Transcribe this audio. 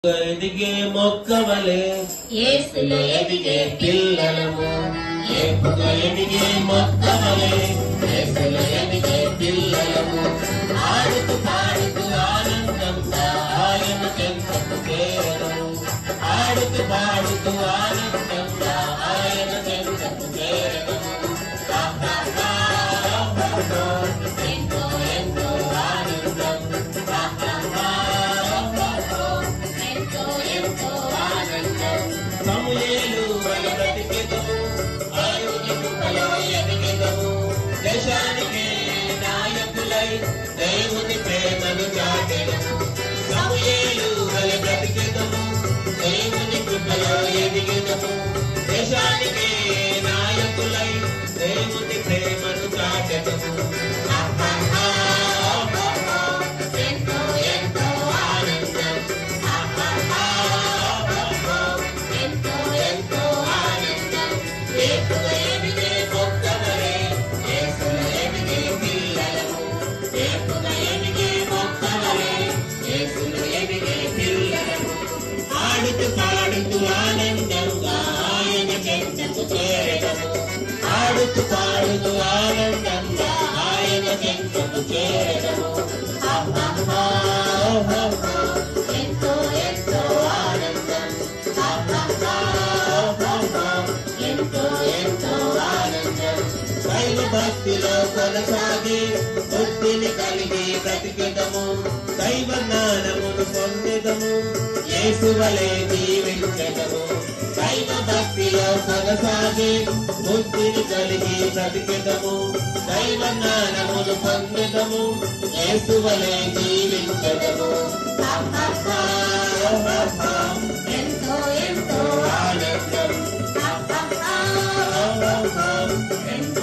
ఎదిగే మొక్కవలే యేసులో ఎదిగే పిల్లలము ఎక్కువ ఎదిగే మొక్కవలే యేసులో ఎదిగే పిల్లలము ఆడుతూ పాడుతూ ఆనందంగా ఆయన చెంతకు చేరము ఆడుతూ పాడుతూ ఆనందంగా ఆయన చెంతకు చేరము ఎంతో ఎంతో ఆనందం ఎంతో ఎంతో ఆనందం సమూయేలు వలె బ్రతికెదము ఆయుని కృపలో ఎదిగెదము దేశానికి నాయకులై దేవుని ప్రేమను చాటెదము సమూయేలు వలె బ్రతికెదము దేవుని కృపలో ఎదిగెదము దేశానికి నాయకులై దేవుని ప్రేమను చాటెదము ఎంతో ఎంతో ఆనందం ఎంతో ఎంతో ఆనందం ఎక్కువ ఎదిగే మొక్కవలే యేసులో ఎదిగే పిల్లలము ఎక్కువ ఎదిగే మొక్కవలే యేసులో ఎదిగే పిల్లలము ఆడుతూ పాడుతూ ఆనందంగా ఆయన చెంతకు చేరదము ఆడుతూ పాడుతూ ఆనందంగా ఆయన చెంతకు చేరదము ఎంతో ఎంతో ఆనందం ఎంతో ఎంతో ఆనందం దైవ భక్తిలో కొనసాగి బుద్ధిని కలిగి బ్రతికెదము దైవ జ్ఞానమును పొందెదము యేసువలే జీవించెదము దైవ భక్తిలో కొనసాగి బుద్ధిని కలిగి బ్రతికెదము దైవ జ్ఞానమును పొందెదము యేసువలే జీవించెదము ఎంతో ఎంతో ఆనందం ఎంతో